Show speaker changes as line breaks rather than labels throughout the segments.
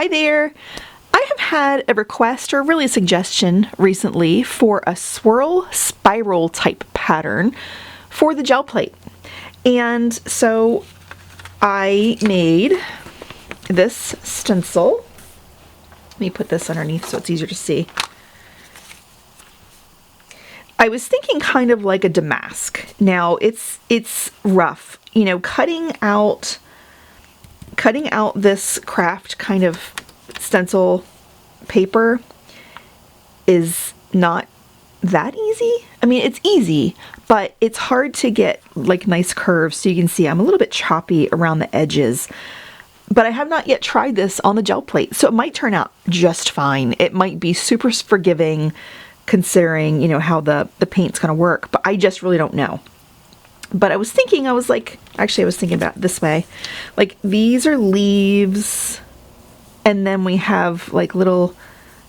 Hi there! I have had a request, or really a suggestion recently, for a swirl spiral type pattern for the gel plate. And so I made this stencil. Let me put this underneath so it's easier to see. I was thinking kind of like a damask. Now it's rough, you know, cutting out this craft kind of stencil paper is not that easy. I mean, it's easy, but it's hard to get like nice curves. So you can see I'm a little bit choppy around the edges, but I have not yet tried this on the gel plate. So it might turn out just fine. It might be super forgiving considering, you know, how the paint's gonna work, but I just really don't know. But I was thinking about it this way. Like, these are leaves, and then we have like little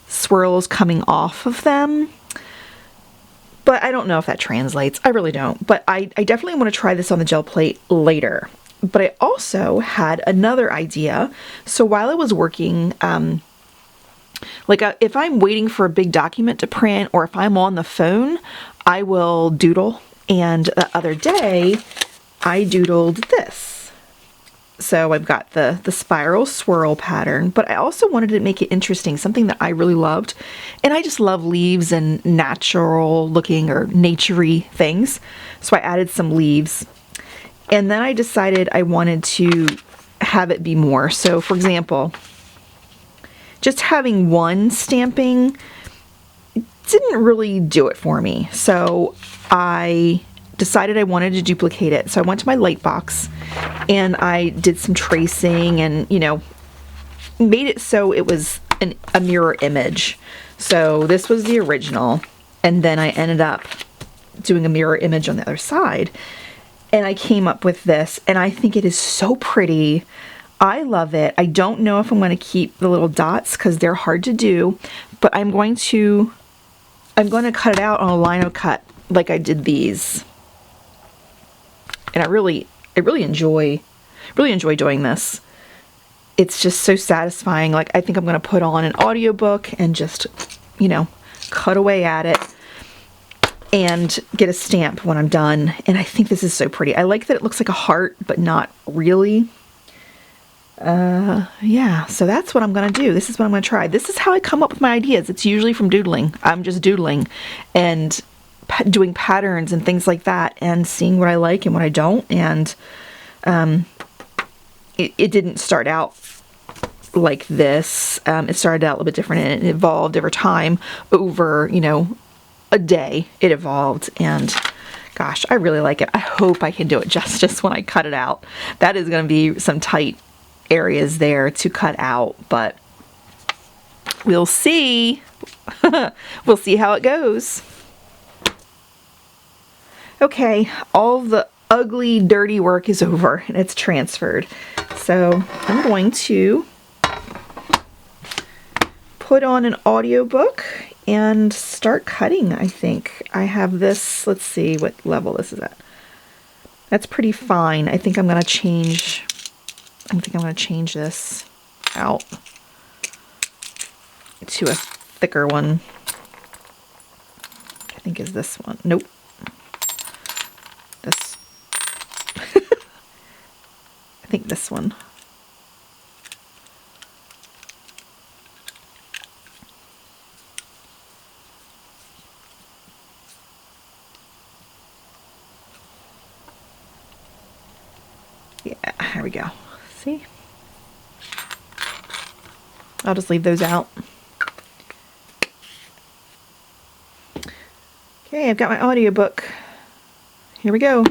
swirls coming off of them. But I don't know if that translates. I really don't. But I definitely want to try this on the gel plate later. But I also had another idea. So while I was working, if I'm waiting for a big document to print, or if I'm on the phone, I will doodle. And the other day, I doodled this. So I've got the spiral swirl pattern, but I also wanted to make it interesting, something that I really loved. And I just love leaves and natural looking or naturey things. So I added some leaves. And then I decided I wanted to have it be more. So for example, just having one stamping didn't really do it for me. So I decided I wanted to duplicate it. So I went to my light box and I did some tracing and, you know, made it so it was a mirror image. So this was the original, and then I ended up doing a mirror image on the other side, and I came up with this, and I think it is so pretty. I love it. I don't know if I'm going to keep the little dots because they're hard to do, but I'm going to cut it out on a lino cut like I did these. And I really enjoy doing this. It's just so satisfying. Like, I think I'm going to put on an audiobook and just, you know, cut away at it and get a stamp when I'm done. And I think this is so pretty. I like that it looks like a heart, but not really. Yeah, so that's what I'm going to do. This is what I'm going to try. This is how I come up with my ideas. It's usually from doodling. I'm just doodling and doing patterns and things like that and seeing what I like and what I don't. And it didn't start out like this. It started out a little bit different, and it evolved over time. Over, you know, a day it evolved, and gosh, I really like it. I hope I can do it justice when I cut it out. That is going to be some tight areas there to cut out, but we'll see. We'll see how it goes. Okay, all the ugly, dirty work is over and it's transferred. So I'm going to put on an audiobook and start cutting, I think. I have this, let's see what level this is at. That's pretty fine. I think I'm going to change this out to a thicker one. I think is this one. Nope. This. I think this one. Yeah, there we go. See? I'll just leave those out. Okay, I've got my audiobook. Here we go.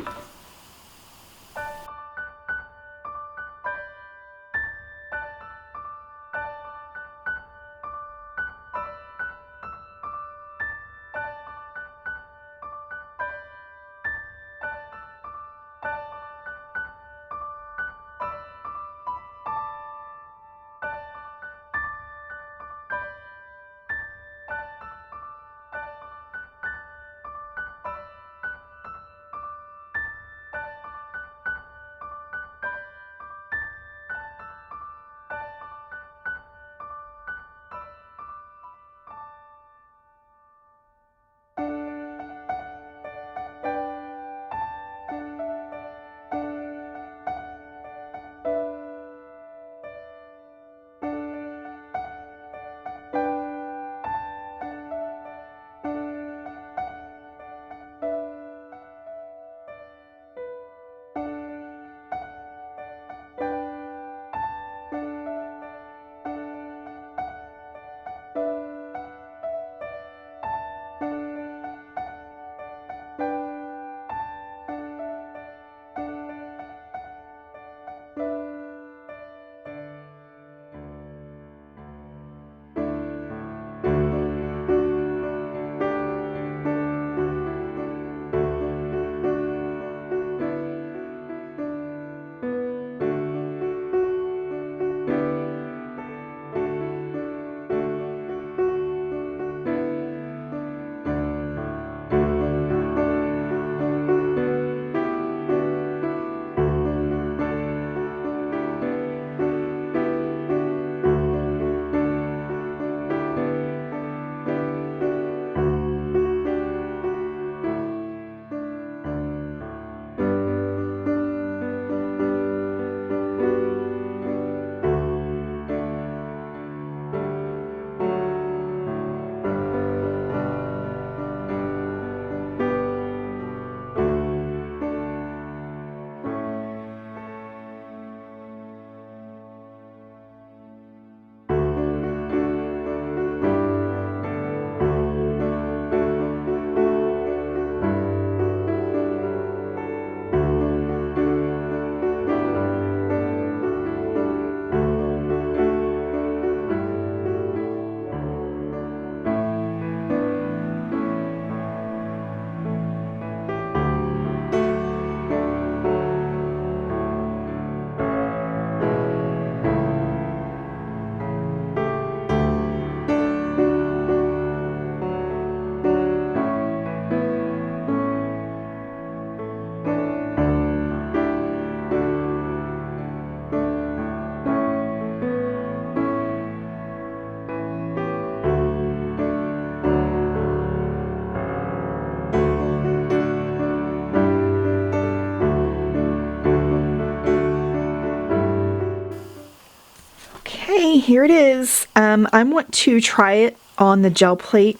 here it is. I want to try it on the gel plate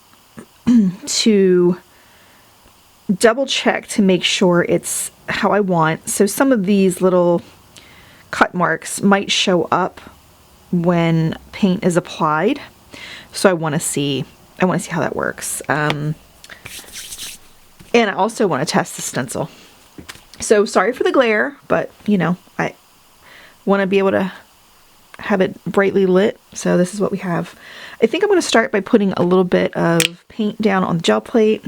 to double check to make sure it's how I want. So some of these little cut marks might show up when paint is applied. So I want to see how that works. And I also want to test the stencil. So sorry for the glare, but you know, I want to be able to have it brightly lit. So this is what we have. I think I'm going to start by putting a little bit of paint down on the gel plate.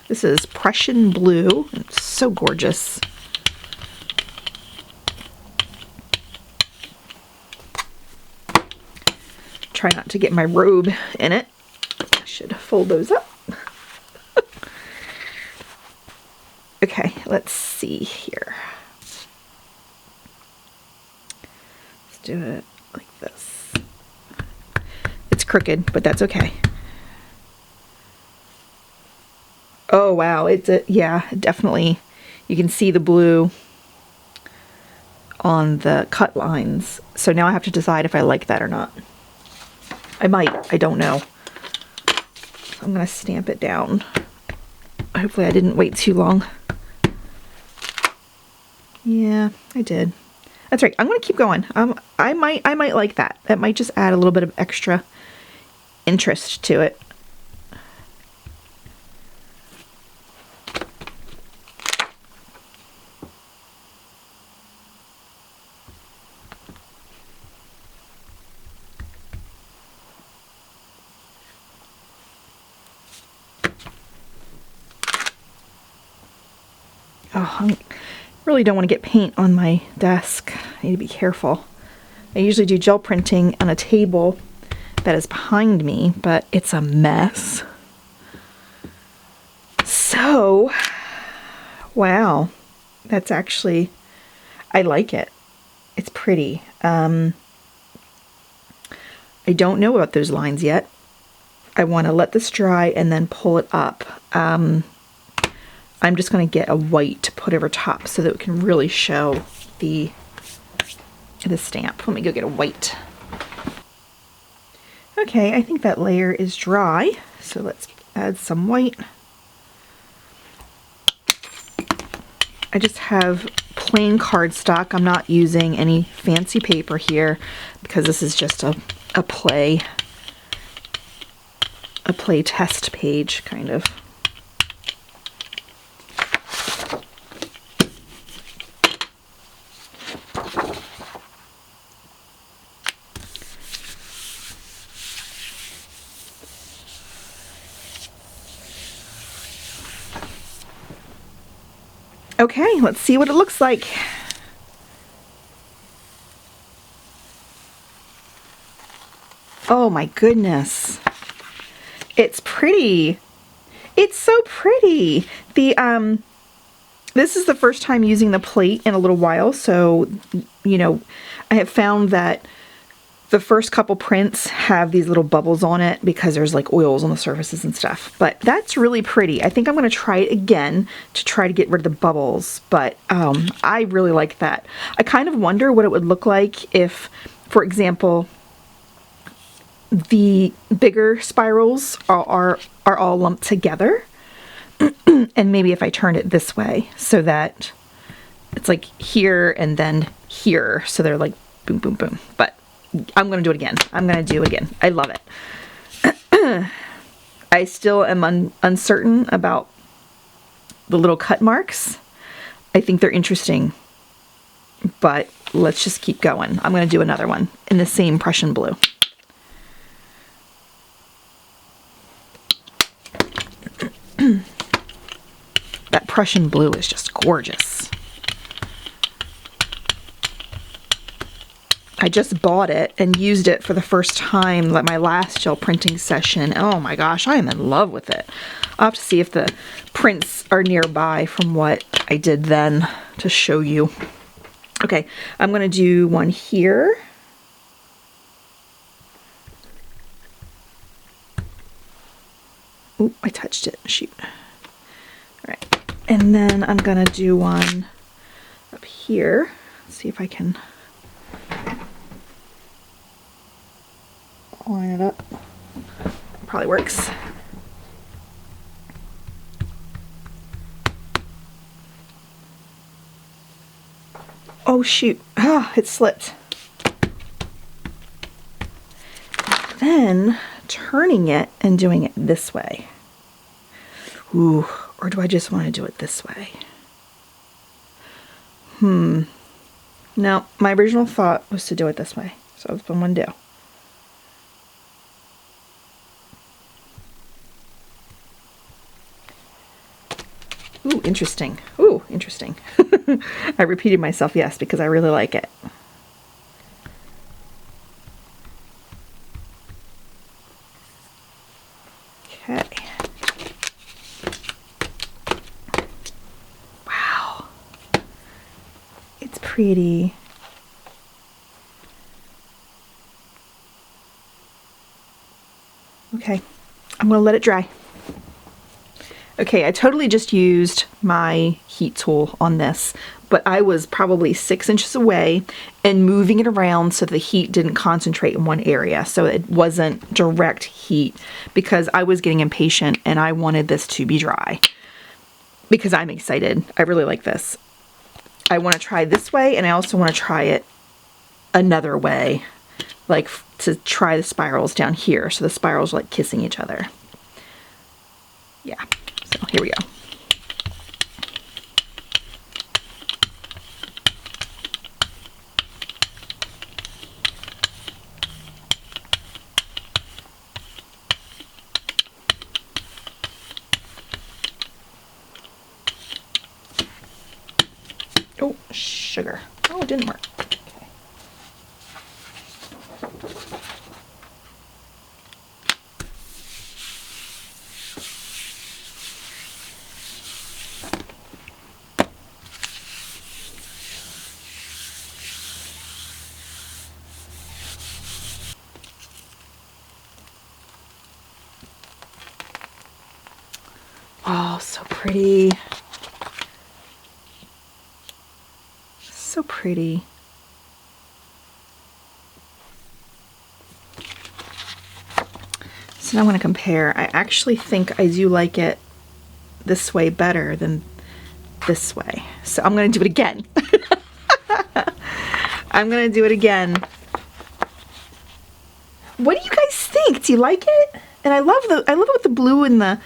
This is Prussian blue. It's so gorgeous. Try not to get my robe in it. I should fold those up. Okay, let's see here. Let's do it like this. It's crooked, but that's okay. Oh wow, yeah, definitely. You can see the blue on the cut lines. So now I have to decide if I like that or not. I might, I don't know. So I'm gonna stamp it down. Hopefully I didn't wait too long. Yeah, I did. That's right, I'm gonna keep going. I might like that. That might just add a little bit of extra interest to it. Oh, I really don't want to get paint on my desk. I need to be careful. I usually do gel printing on a table that is behind me, but it's a mess. So, wow, that's actually, I like it. It's pretty. I don't know about those lines yet. I want to let this dry and then pull it up. I'm just going to get a white to put over top so that it can really show the stamp. Let me go get a white. Okay, I think that layer is dry, so let's add some white. I just have plain cardstock. I'm not using any fancy paper here because this is just a play test page, kind of. Okay, let's see what it looks like. Oh my goodness. It's pretty. It's so pretty. This is the first time using the plate in a little while, so, you know, I have found that the first couple prints have these little bubbles on it because there's like oils on the surfaces and stuff. But that's really pretty. I think I'm going to try it again to try to get rid of the bubbles. But I really like that. I kind of wonder what it would look like if, for example, the bigger spirals are all lumped together. And maybe if I turned it this way so that it's like here and then here. So they're like boom, boom, boom. But I'm going to do it again. I'm going to do it again. I love it. I still am uncertain about the little cut marks. I think they're interesting, but let's just keep going. I'm going to do another one in the same Prussian blue. That Prussian blue is just gorgeous. I just bought it and used it for the first time at my last gel printing session. Oh my gosh, I am in love with it. I'll have to see if the prints are nearby from what I did then to show you. Okay, I'm going to do one here. Oop, I touched it. Shoot. All right. And then I'm going to do one up here. Let's see if I can line it up. Probably works. Oh shoot, ah, it slipped. Then turning it and doing it this way. Ooh, or do I just want to do it this way? No, my original thought was to do it this way. So that's what I'm going to do. Ooh, interesting. Ooh, interesting. I repeated myself, yes, because I really like it. Okay. Wow. It's pretty. Okay, I'm going to let it dry. Okay, I totally just used my heat tool on this, but I was probably 6 inches away and moving it around so the heat didn't concentrate in one area, so it wasn't direct heat, because I was getting impatient and I wanted this to be dry because I'm excited. I really like this. I want to try this way, and I also want to try it another way, like to try the spirals down here, so the spirals are like kissing each other. Yeah. So here we go. Oh, sugar. Oh, it didn't work. Okay. Oh, so pretty. So pretty. So now I'm going to compare. I actually think I do like it this way better than this way. So I'm going to do it again. I'm going to do it again. What do you guys think? Do you like it? And I love it with the blue and the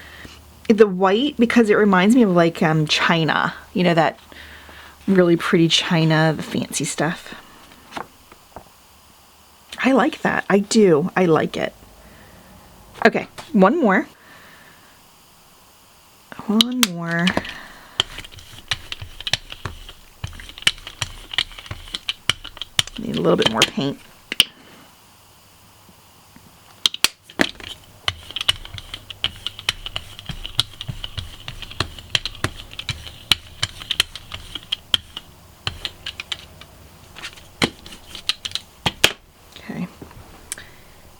white, because it reminds me of like China. You know, that really pretty China, the fancy stuff. I like that. I do. I like it. Okay, one more. One more. Need a little bit more paint. Okay,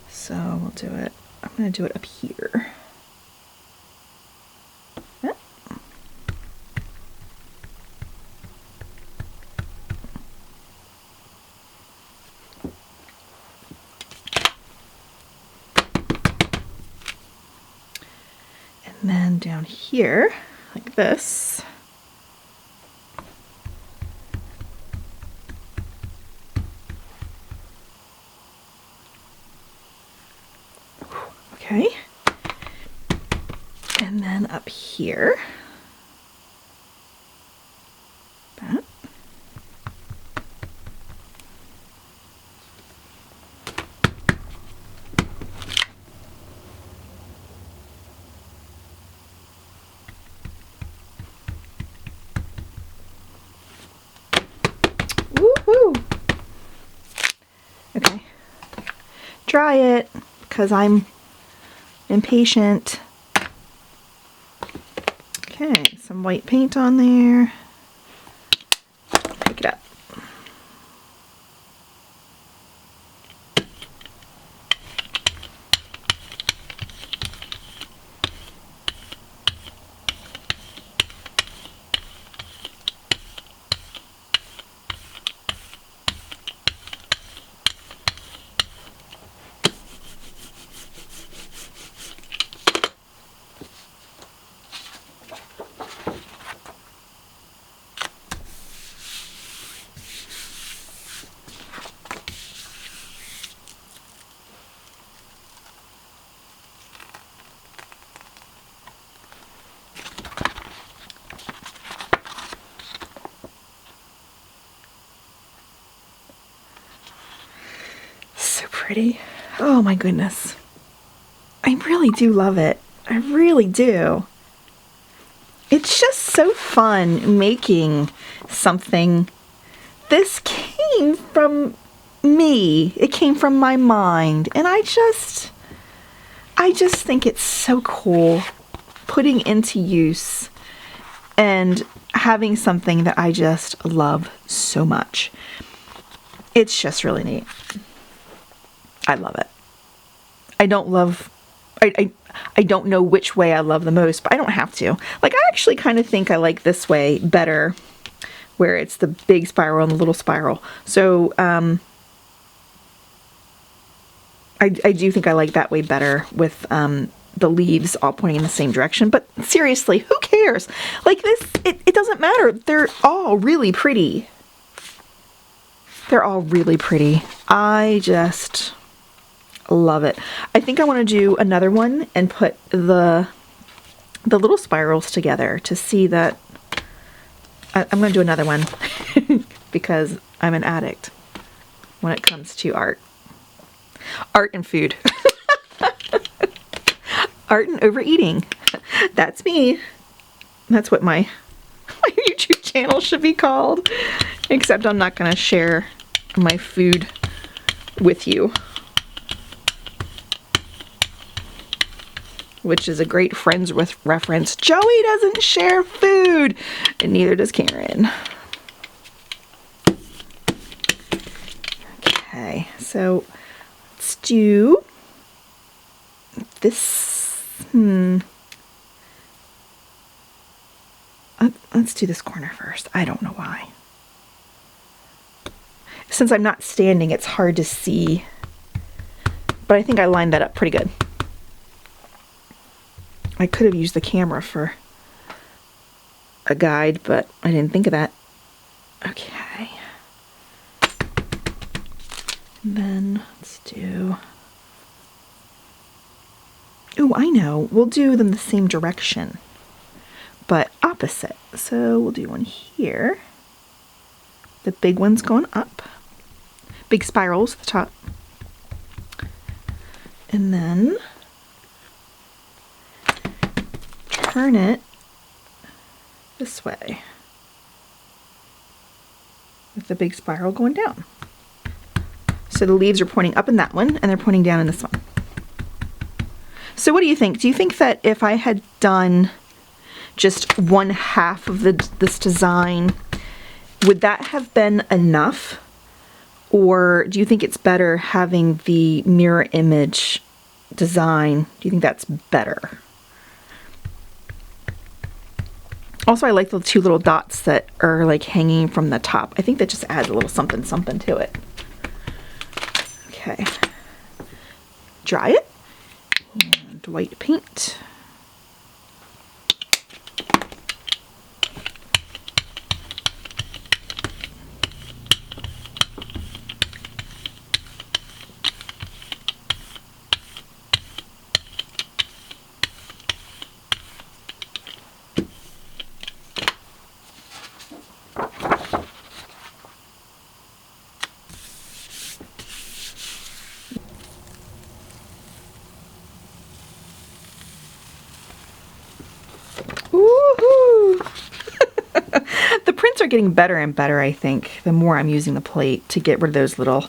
so we'll do it. I'm going to do it up here. Yep. And then down here, like this. Okay. And then up here. That. Woohoo! Okay. Dry it, because I'm impatient. Okay, some white paint on there. Pick it up. pretty? Oh my goodness. I really do love it. I really do. It's just so fun making something. This came from me. It came from my mind. And I just think it's so cool putting into use and having something that I just love so much. It's just really neat. I love it. I don't know which way I love the most, but I don't have to. Like, I actually kind of think I like this way better, where it's the big spiral and the little spiral. So, I do think I like that way better with the leaves all pointing in the same direction. But seriously, who cares? Like this, it doesn't matter. They're all really pretty. They're all really pretty. I just love it. I think I want to do another one and put the little spirals together to see that. I'm going to do another one because I'm an addict when it comes to art. Art and food. Art and overeating. That's me. That's what my YouTube channel should be called. Except I'm not going to share my food with you. Which is a great Friends with reference. Joey doesn't share food. And neither does Karen. Okay, so let's do this. Let's do this corner first. I don't know why. Since I'm not standing, it's hard to see. But I think I lined that up pretty good. I could have used the camera for a guide, but I didn't think of that. Okay. And then let's do... Ooh, I know. We'll do them the same direction, but opposite. So we'll do one here. The big one's going up. Big spirals at the top. And then turn it this way with the big spiral going down. So the leaves are pointing up in that one and they're pointing down in this one. So what do you think? Do you think that if I had done just one half of this design, would that have been enough? Or do you think it's better having the mirror image design? Do you think that's better? Also, I like the two little dots that are like hanging from the top. I think that just adds a little something something to it. Okay. Dry it. And white paint. The prints are getting better and better, I think, the more I'm using the plate to get rid of those little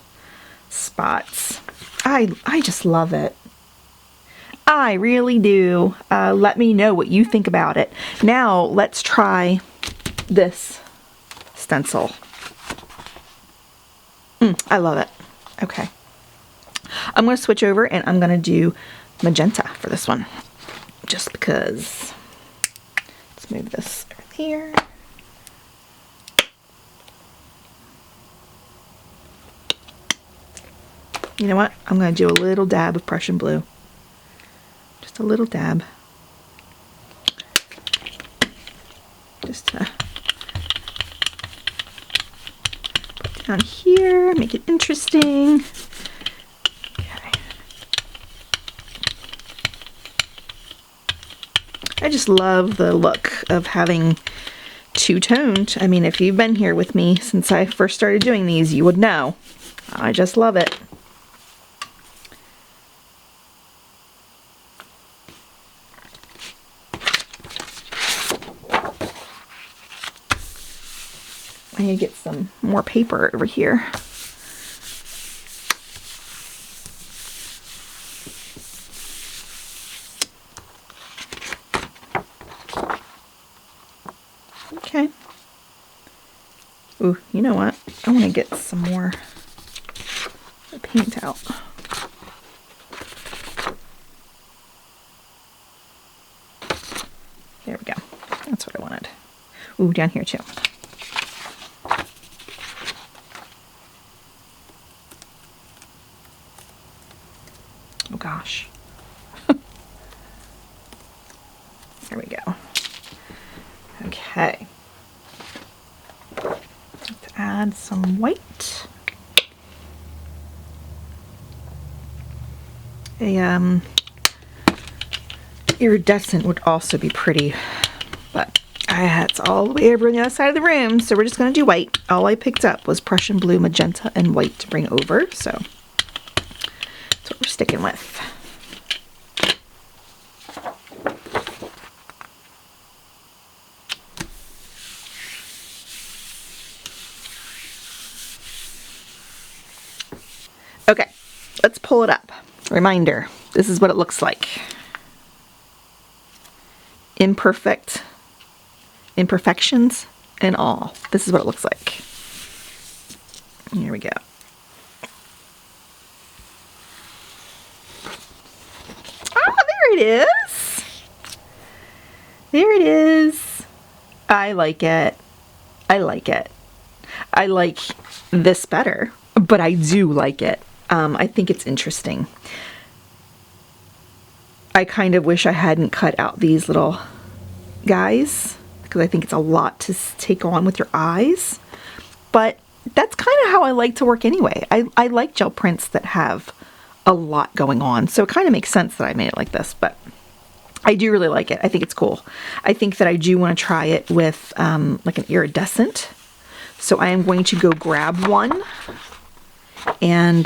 spots. I just love it. I really do. Let me know what you think about it. Now, let's try this stencil. I love it. Okay. I'm going to switch over and I'm going to do magenta for this one. Just because. Let's move this over here. You know what? I'm going to do a little dab of Prussian blue. Just a little dab. Just to put down here, make it interesting. Okay. I just love the look of having two-toned. I mean, if you've been here with me since I first started doing these, you would know. I just love it. I need to get some more paper over here. Okay. Ooh, you know what? I want to get some more paint out. There we go. That's what I wanted. Ooh, down here too. Oh gosh. There we go. Okay. Let's add some white. A iridescent would also be pretty, but it's all the way over on the other side of the room, so we're just going to do white. All I picked up was Prussian blue, magenta, and white to bring over, so that's what we're sticking with. Okay, let's pull it up. Reminder, this is what it looks like. Imperfections and all. This is what it looks like. Here we go. Ah, there it is. There it is. I like it. I like it. I like this better, but I do like it. I think it's interesting. I kind of wish I hadn't cut out these little guys because I think it's a lot to take on with your eyes, but that's kind of how I like to work anyway. I like gel prints that have a lot going on, so it kind of makes sense that I made it like this, but I do really like it. I think it's cool. I think that I do want to try it with like an iridescent, so I am going to go grab one and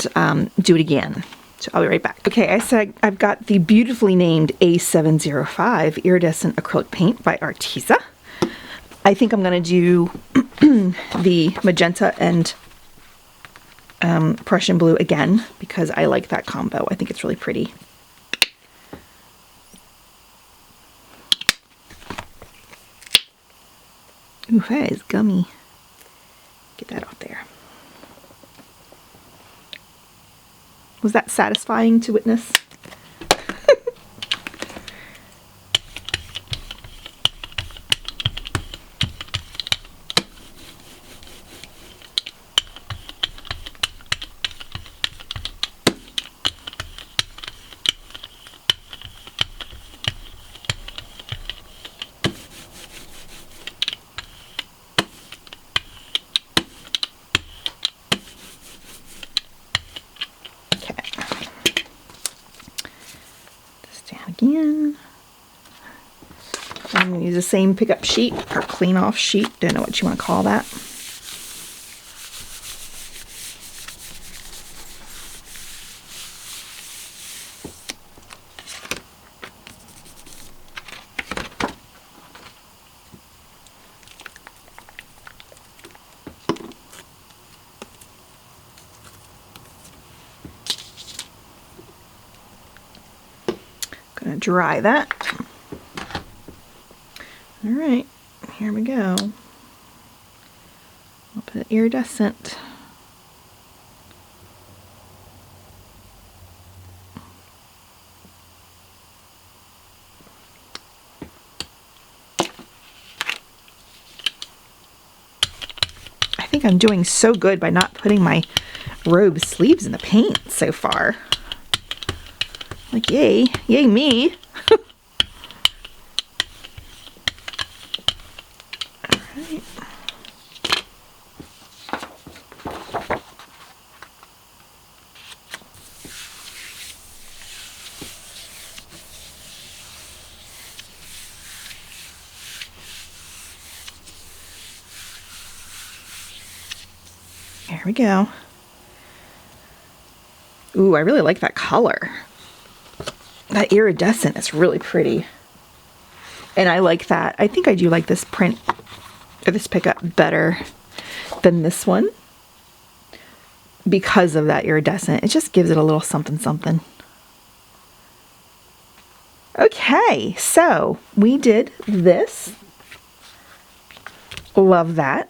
do it again. So I'll be right back. Okay, I said I've got the beautifully named A705 Iridescent Acrylic Paint by Arteza. I think I'm going to do the magenta and Prussian blue again because I like that combo. I think it's really pretty. Ooh, hey, it's gummy. Get that off there. Was that satisfying to witness? Again. I'm going to use the same pickup sheet or clean off sheet, don't know what you want to call that. Gonna dry that. All right, here we go. I'll put iridescent. I think I'm doing so good by not putting my robe sleeves in the paint so far. Like, yay, yay me. All right. There we go. Ooh, I really like that color. That iridescent is really pretty. And I like that. I think I do like this print or this pickup better than this one because of that iridescent. It just gives it a little something something. Okay, so we did this. Love that.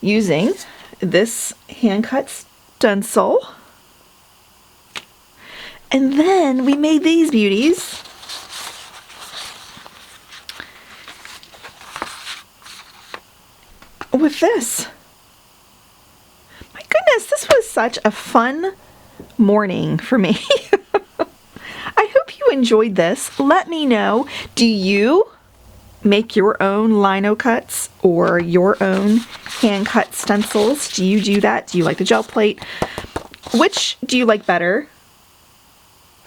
Using this hand-cut stencil. And then we made these beauties. With this. My goodness, this was such a fun morning for me. I hope you enjoyed this. Let me know, do you make your own lino cuts or your own hand cut stencils? Do you do that? Do you like the gel plate? Which do you like better?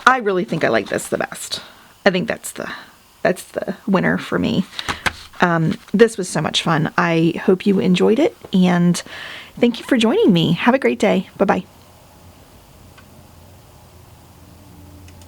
I really think I like this the best. I think that's the winner for me. This was so much fun. I hope you enjoyed it, and thank you for joining me. Have a great day. Bye-bye.